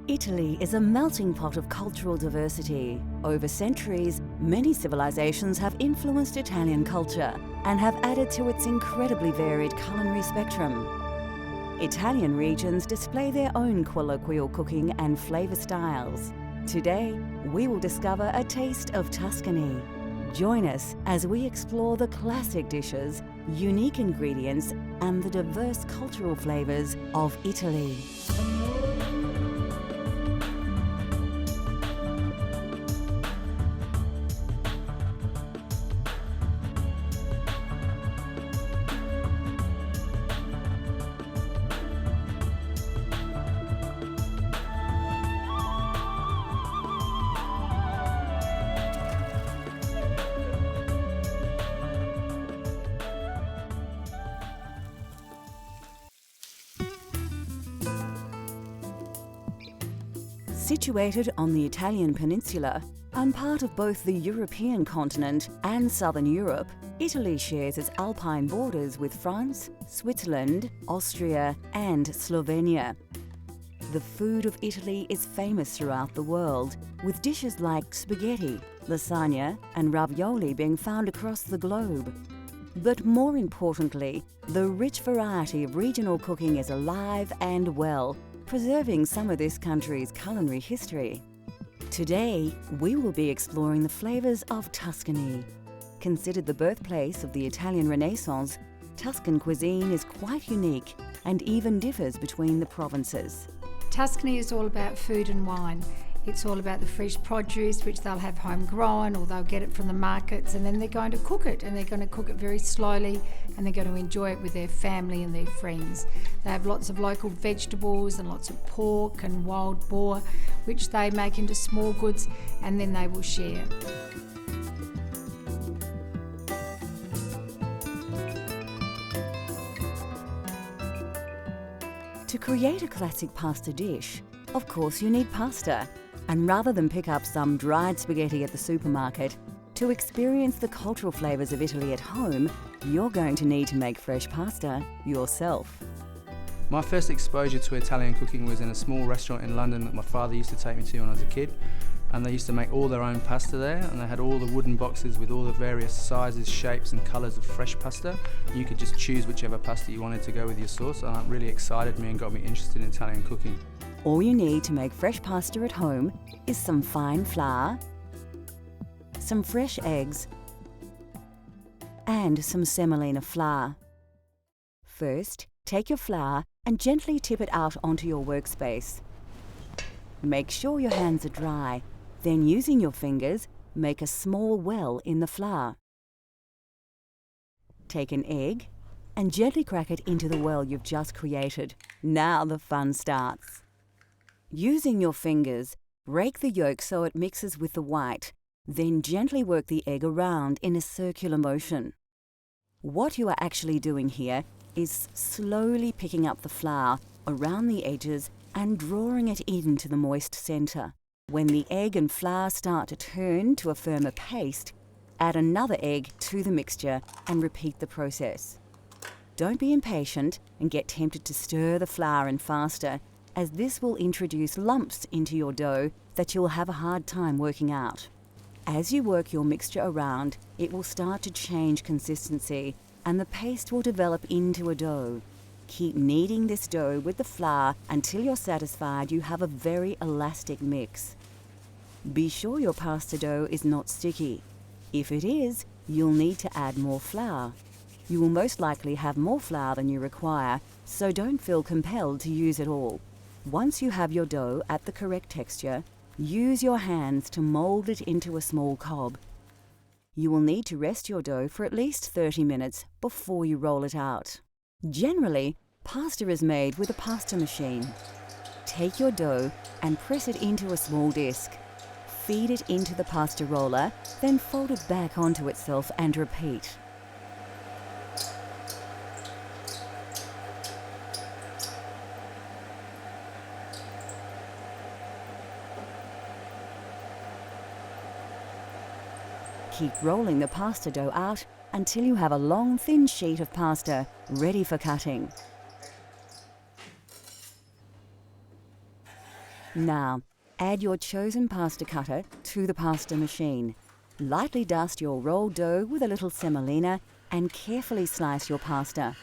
Italy is a melting pot of cultural diversity. Over centuries, many civilizations have influenced Italian culture and have added to its incredibly varied culinary spectrum. Italian regions display their own colloquial cooking and flavor styles. Today, we will discover a taste of Tuscany. Join us as we explore the classic dishes, unique ingredients, and the diverse cultural flavors of Italy. Situated on the Italian peninsula and part of both the European continent and southern Europe, Italy shares its alpine borders with France, Switzerland, Austria, and Slovenia. The food of Italy is famous throughout the world, with dishes like spaghetti, lasagna, and ravioli being found across the globe. But more importantly, the rich variety of regional cooking is alive and well, preserving some of this country's culinary history. Today, we will be exploring the flavors of Tuscany. Considered the birthplace of the Italian Renaissance, Tuscan cuisine is quite unique and even differs between the provinces. Tuscany is all about food and wine. It's all about the fresh produce, which they'll have homegrown or they'll get it from the markets, and then they're going to cook it, and they're going to cook it very slowly, and they're going to enjoy it with their family and their friends. They have lots of local vegetables and lots of pork and wild boar, which they make into small goods, and then they will share. To create a classic pasta dish, of course you need pasta. And rather than pick up some dried spaghetti at the supermarket, to experience the cultural flavours of Italy at home, you're going to need to make fresh pasta yourself. My first exposure to Italian cooking was in a small restaurant in London that my father used to take me to when I was a kid. And they used to make all their own pasta there, and they had all the wooden boxes with all the various sizes, shapes and colours of fresh pasta. You could just choose whichever pasta you wanted to go with your sauce, and that really excited me and got me interested in Italian cooking. All you need to make fresh pasta at home is some fine flour, some fresh eggs, and some semolina flour. First, take your flour and gently tip it out onto your workspace. Make sure your hands are dry, then using your fingers, make a small well in the flour. Take an egg and gently crack it into the well you've just created. Now the fun starts. Using your fingers, break the yolk so it mixes with the white, then gently work the egg around in a circular motion. What you are actually doing here is slowly picking up the flour around the edges and drawing it into the moist centre. When the egg and flour start to turn to a firmer paste, add another egg to the mixture and repeat the process. Don't be impatient and get tempted to stir the flour in faster, as this will introduce lumps into your dough that you'll have a hard time working out. As you work your mixture around, it will start to change consistency and the paste will develop into a dough. Keep kneading this dough with the flour until you're satisfied you have a very elastic mix. Be sure your pasta dough is not sticky. If it is, you'll need to add more flour. You will most likely have more flour than you require, so don't feel compelled to use it all. Once you have your dough at the correct texture, use your hands to mold it into a small cob. You will need to rest your dough for at least 30 minutes before you roll it out. Generally, pasta is made with a pasta machine. Take your dough and press it into a small disc. Feed it into the pasta roller, then fold it back onto itself and repeat. Keep rolling the pasta dough out until you have a long, thin sheet of pasta ready for cutting. Now, add your chosen pasta cutter to the pasta machine. Lightly dust your rolled dough with a little semolina and carefully slice your pasta.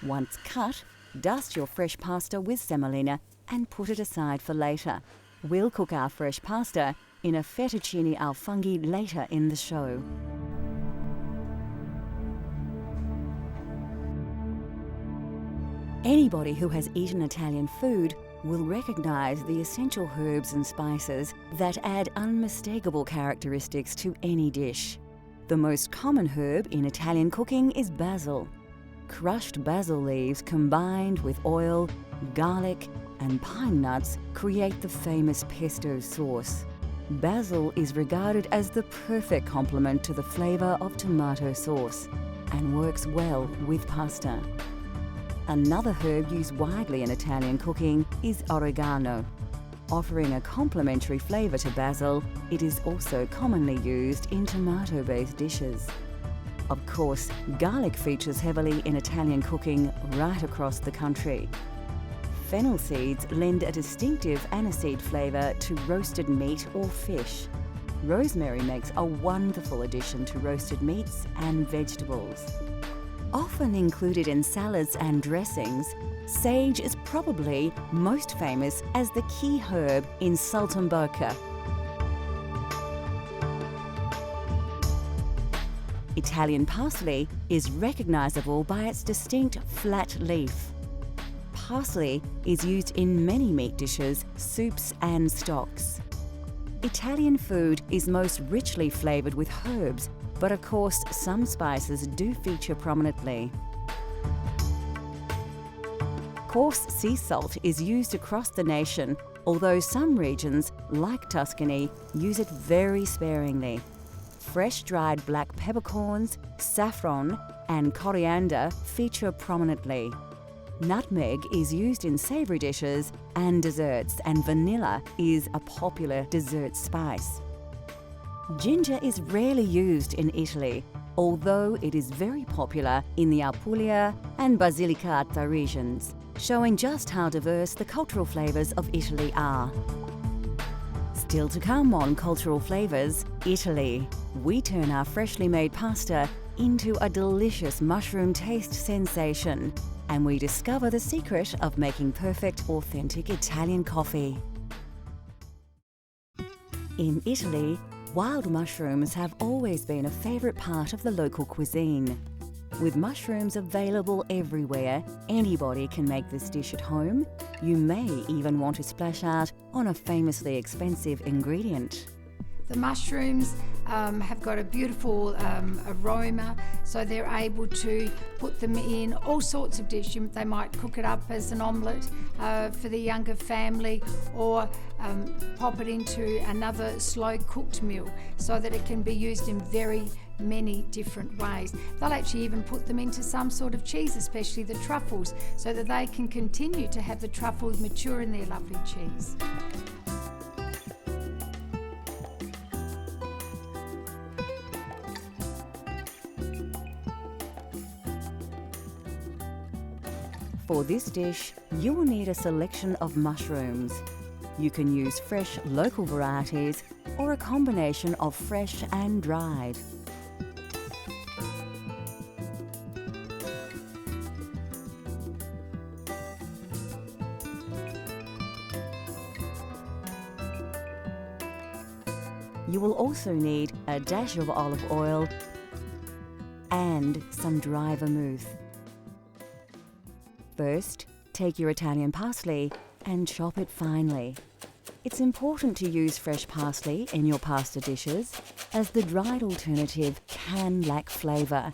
Once cut, dust your fresh pasta with semolina and put it aside for later. We'll cook our fresh pasta in a fettuccine al funghi later in the show. Anybody who has eaten Italian food will recognise the essential herbs and spices that add unmistakable characteristics to any dish. The most common herb in Italian cooking is basil. Crushed basil leaves combined with oil, garlic, and pine nuts create the famous pesto sauce. Basil is regarded as the perfect complement to the flavour of tomato sauce and works well with pasta. Another herb used widely in Italian cooking is oregano. Offering a complementary flavour to basil, it is also commonly used in tomato-based dishes. Of course, garlic features heavily in Italian cooking right across the country. Fennel seeds lend a distinctive aniseed flavour to roasted meat or fish. Rosemary makes a wonderful addition to roasted meats and vegetables. Often included in salads and dressings, sage is probably most famous as the key herb in saltimbocca. Italian parsley is recognisable by its distinct flat leaf. Parsley is used in many meat dishes, soups and stocks. Italian food is most richly flavoured with herbs, but of course some spices do feature prominently. Coarse sea salt is used across the nation, although some regions, like Tuscany, use it very sparingly. Fresh dried black peppercorns, saffron and coriander feature prominently. Nutmeg is used in savoury dishes and desserts, and vanilla is a popular dessert spice. Ginger is rarely used in Italy, although it is very popular in the Apulia and Basilicata regions, showing just how diverse the cultural flavours of Italy are. Still to come on Cultural Flavours, Italy. We turn our freshly made pasta into a delicious mushroom taste sensation, and we discover the secret of making perfect, authentic Italian coffee. In Italy, wild mushrooms have always been a favourite part of the local cuisine. With mushrooms available everywhere, anybody can make this dish at home. You may even want to splash out on a famously expensive ingredient. The mushrooms have got a beautiful aroma, so they're able to put them in all sorts of dishes. They might cook it up as an omelette for the younger family, or pop it into another slow cooked meal so that it can be used in very many different ways. They'll actually even put them into some sort of cheese, especially the truffles, so that they can continue to have the truffles mature in their lovely cheese. For this dish, you will need a selection of mushrooms. You can use fresh local varieties or a combination of fresh and dried. You will also need a dash of olive oil and some dry vermouth. First, take your Italian parsley and chop it finely. It's important to use fresh parsley in your pasta dishes, as the dried alternative can lack flavour.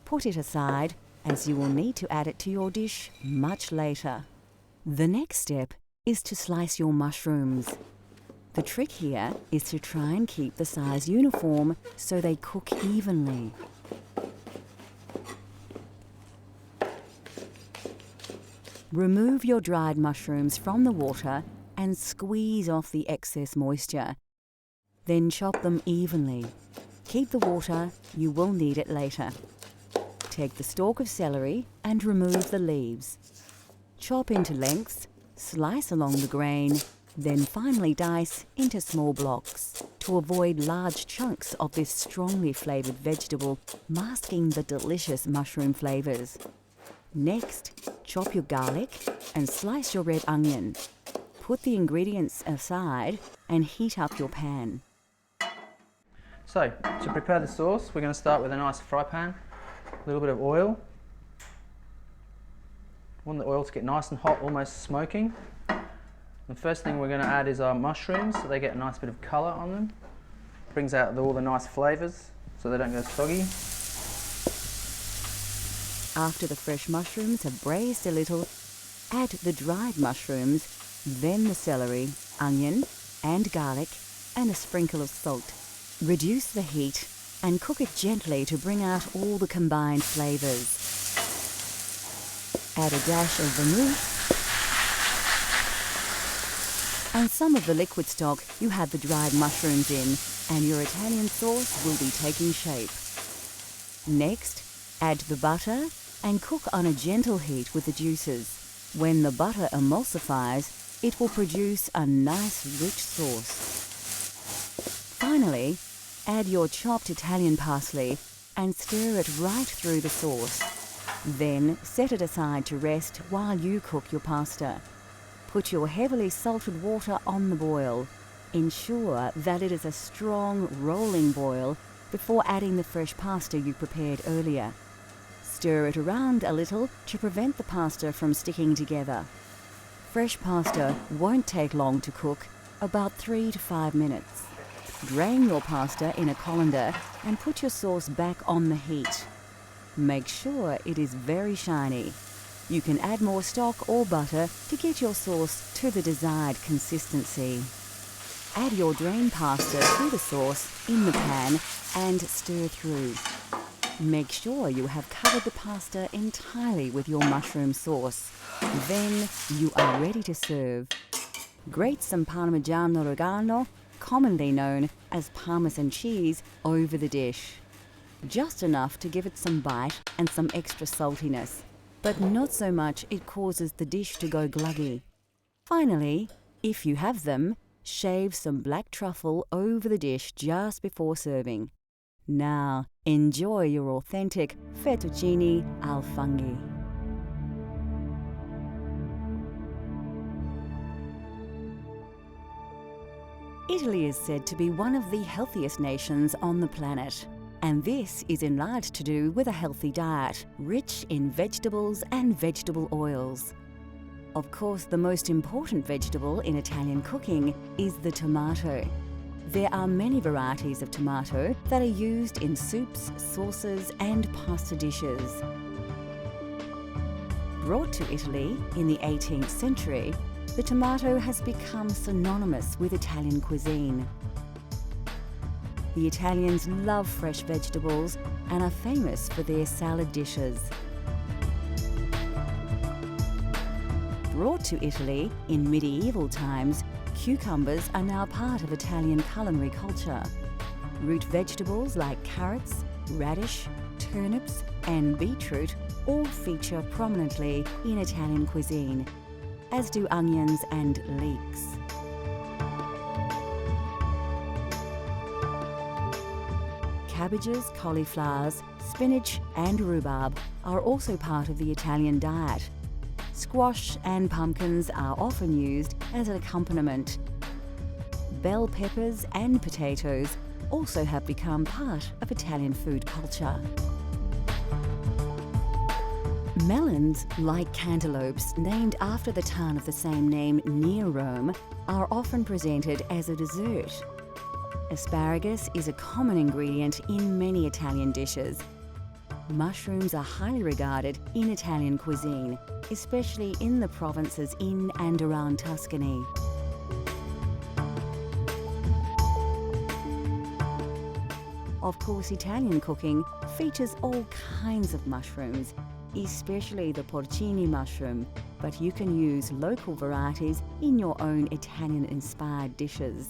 Put it aside, as you will need to add it to your dish much later. The next step is to slice your mushrooms. The trick here is to try and keep the size uniform so they cook evenly. Remove your dried mushrooms from the water and squeeze off the excess moisture. Then chop them evenly. Keep the water, you will need it later. Take the stalk of celery and remove the leaves. Chop into lengths, slice along the grain, Then finely dice into small blocks to avoid large chunks of this strongly flavoured vegetable masking the delicious mushroom flavours. Next, chop your garlic and slice your red onion. Put the ingredients aside and heat up your pan. So, to prepare the sauce, we're going to start with a nice fry pan, a little bit of oil. Want the oil to get nice and hot, almost smoking. The first thing we're going to add is our mushrooms, so they get a nice bit of colour on them. Brings out all the nice flavours, so they don't go soggy. After the fresh mushrooms have braised a little, add the dried mushrooms, then the celery, onion and garlic, and a sprinkle of salt. Reduce the heat and cook it gently to bring out all the combined flavours. Add a dash of vermouth and some of the liquid stock you had the dried mushrooms in, and your Italian sauce will be taking shape. Next, add the butter and cook on a gentle heat with the juices. When the butter emulsifies, it will produce a nice rich sauce. Finally, add your chopped Italian parsley and stir it right through the sauce. Then set it aside to rest while you cook your pasta. Put your heavily salted water on the boil. Ensure that it is a strong, rolling boil before adding the fresh pasta you prepared earlier. Stir it around a little to prevent the pasta from sticking together. Fresh pasta won't take long to cook, about 3 to 5 minutes. Drain your pasta in a colander and put your sauce back on the heat. Make sure it is very shiny. You can add more stock or butter to get your sauce to the desired consistency. Add your drained pasta to the sauce in the pan and stir through. Make sure you have covered the pasta entirely with your mushroom sauce. Then you are ready to serve. Grate some Parmigiano Reggiano, commonly known as Parmesan cheese, over the dish. Just enough to give it some bite and some extra saltiness, but not so much it causes the dish to go gluggy. Finally, if you have them, shave some black truffle over the dish just before serving. Now, enjoy your authentic fettuccine al funghi. Italy is said to be one of the healthiest nations on the planet, and this is in large to do with a healthy diet, rich in vegetables and vegetable oils. Of course, the most important vegetable in Italian cooking is the tomato. There are many varieties of tomato that are used in soups, sauces, and pasta dishes. Brought to Italy in the 18th century, the tomato has become synonymous with Italian cuisine. The Italians love fresh vegetables and are famous for their salad dishes. Brought to Italy in medieval times, cucumbers are now part of Italian culinary culture. Root vegetables like carrots, radish, turnips, and beetroot all feature prominently in Italian cuisine, as do onions and leeks. Cabbages, cauliflowers, spinach, and rhubarb are also part of the Italian diet. Squash and pumpkins are often used as an accompaniment. Bell peppers and potatoes also have become part of Italian food culture. Melons, like cantaloupes named after the town of the same name near Rome, are often presented as a dessert. Asparagus is a common ingredient in many Italian dishes. Mushrooms are highly regarded in Italian cuisine, especially in the provinces in and around Tuscany. Of course, Italian cooking features all kinds of mushrooms, especially the porcini mushroom, but you can use local varieties in your own Italian-inspired dishes.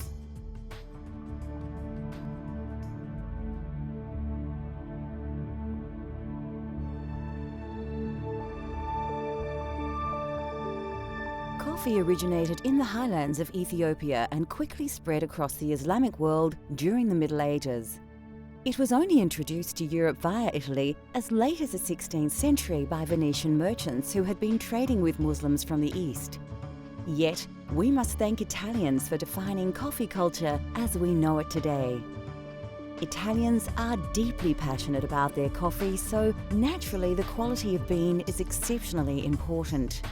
Coffee originated in the highlands of Ethiopia and quickly spread across the Islamic world during the Middle Ages. It was only introduced to Europe via Italy as late as the 16th century by Venetian merchants who had been trading with Muslims from the East. Yet, we must thank Italians for defining coffee culture as we know it today. Italians are deeply passionate about their coffee, so naturally the quality of bean is exceptionally important.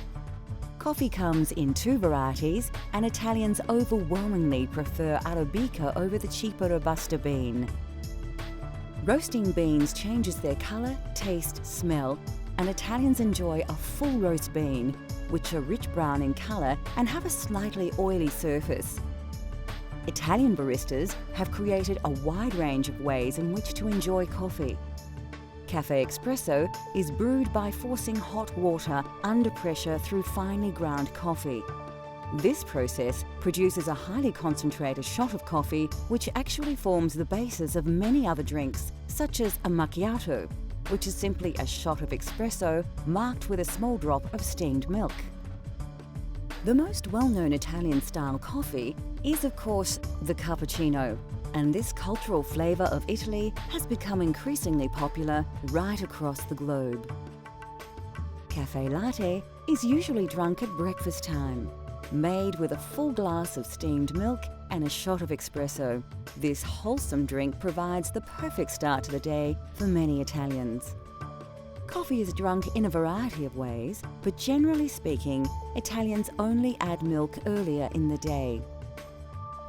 Coffee comes in 2 varieties, and Italians overwhelmingly prefer Arabica over the cheaper Robusta bean. Roasting beans changes their colour, taste, smell, and Italians enjoy a full roast bean, which are rich brown in colour and have a slightly oily surface. Italian baristas have created a wide range of ways in which to enjoy coffee. Cafe Espresso is brewed by forcing hot water under pressure through finely ground coffee. This process produces a highly concentrated shot of coffee, which actually forms the basis of many other drinks, such as a macchiato, which is simply a shot of espresso marked with a small drop of steamed milk. The most well-known Italian-style coffee is, of course, the cappuccino, and this cultural flavour of Italy has become increasingly popular right across the globe. Cafe latte is usually drunk at breakfast time, made with a full glass of steamed milk and a shot of espresso. This wholesome drink provides the perfect start to the day for many Italians. Coffee is drunk in a variety of ways, but generally speaking, Italians only add milk earlier in the day.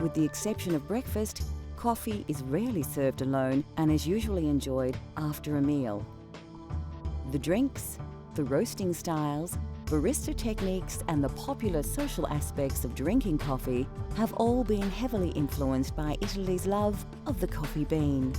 With the exception of breakfast, coffee is rarely served alone and is usually enjoyed after a meal. The drinks, the roasting styles, barista techniques, and the popular social aspects of drinking coffee have all been heavily influenced by Italy's love of the coffee bean.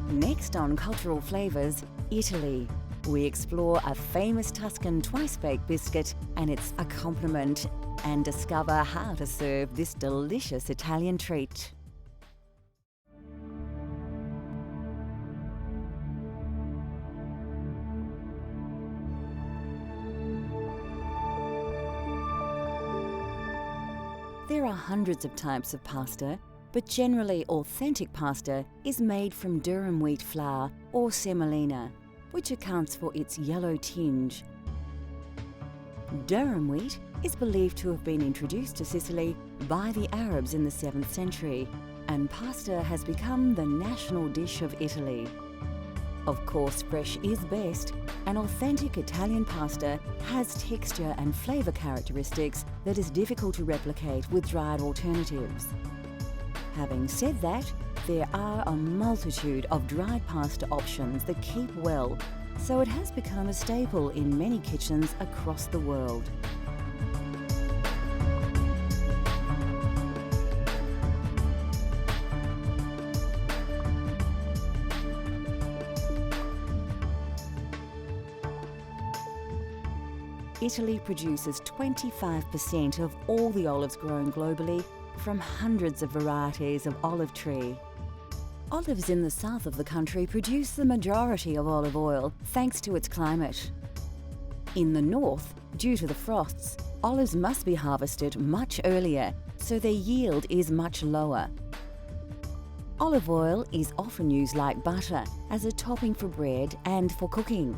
Next on Cultural Flavours, Italy. We explore a famous Tuscan twice-baked biscuit and its accompaniment and discover how to serve this delicious Italian treat. There are hundreds of types of pasta, but generally authentic pasta is made from durum wheat flour or semolina, which accounts for its yellow tinge. Durum wheat is believed to have been introduced to Sicily by the Arabs in the 7th century, and pasta has become the national dish of Italy. Of course, fresh is best, and authentic Italian pasta has texture and flavour characteristics that is difficult to replicate with dried alternatives. Having said that, there are a multitude of dried pasta options that keep well, so it has become a staple in many kitchens across the world. Italy produces 25% of all the olives grown globally from hundreds of varieties of olive tree. Olives in the south of the country produce the majority of olive oil thanks to its climate. In the north, due to the frosts, olives must be harvested much earlier, so their yield is much lower. Olive oil is often used like butter as a topping for bread and for cooking.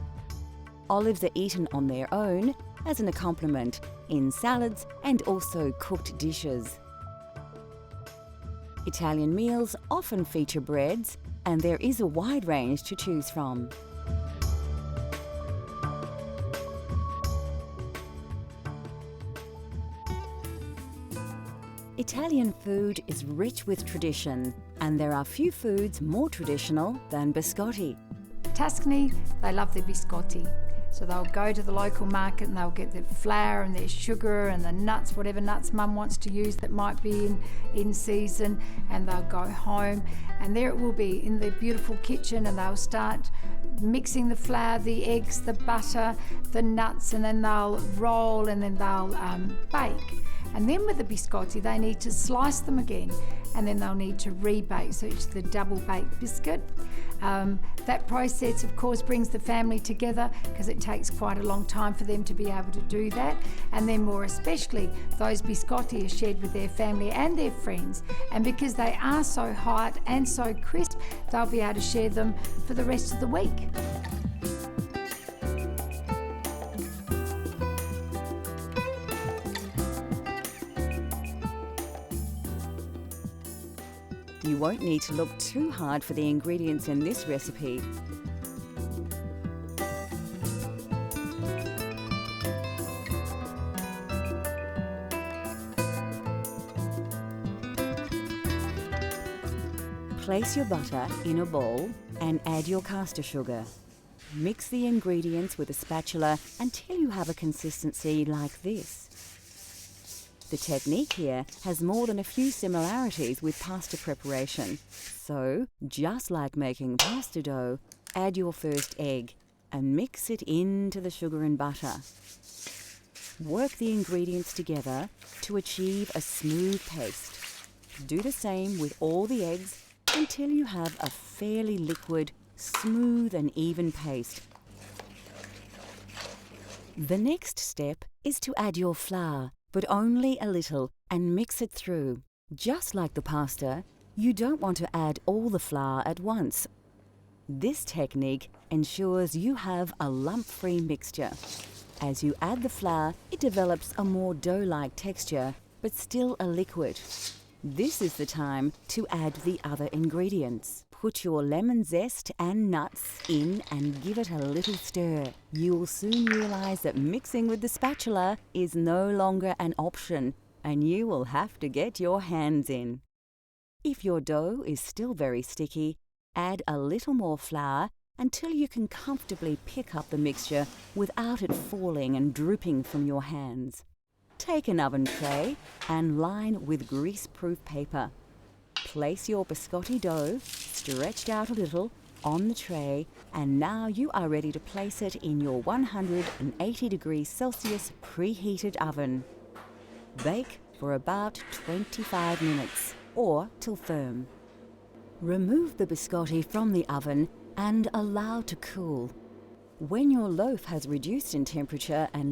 Olives are eaten on their own, as an accompaniment, in salads and also cooked dishes. Italian meals often feature breads, and there is a wide range to choose from. Italian food is rich with tradition, and there are few foods more traditional than biscotti. Tuscany, they love their biscotti. So they'll go to the local market and they'll get their flour and their sugar and the nuts, whatever nuts mum wants to use that might be in season, and they'll go home and there it will be in their beautiful kitchen, and they'll start mixing the flour, the eggs, the butter, the nuts, and then they'll roll and then they'll bake. And then with the biscotti, they need to slice them again, and then they'll need to rebake, so it's the double baked biscuit. That process, of course, brings the family together because it takes quite a long time for them to be able to do that. And then more especially, those biscotti are shared with their family and their friends. And because they are so hot and so crisp, they'll be able to share them for the rest of the week. You won't need to look too hard for the ingredients in this recipe. Place your butter in a bowl and add your caster sugar. Mix the ingredients with a spatula until you have a consistency like this. The technique here has more than a few similarities with pasta preparation. So, just like making pasta dough, add your first egg and mix it into the sugar and butter. Work the ingredients together to achieve a smooth paste. Do the same with all the eggs until you have a fairly liquid, smooth and even paste. The next step is to add your flour, but only a little, and mix it through. Just like the pasta, you don't want to add all the flour at once. This technique ensures you have a lump-free mixture. As you add the flour, it develops a more dough-like texture, but still a liquid. This is the time to add the other ingredients. Put your lemon zest and nuts in and give it a little stir. You will soon realize that mixing with the spatula is no longer an option, and you will have to get your hands in. If your dough is still very sticky, add a little more flour until you can comfortably pick up the mixture without it falling and drooping from your hands. Take an oven tray and line with grease-proof paper. Place your biscotti dough, stretched out a little, on the tray, and now you are ready to place it in your 180 degrees Celsius preheated oven. Bake for about 25 minutes, or till firm. Remove the biscotti from the oven and allow to cool. When your loaf has reduced in temperature and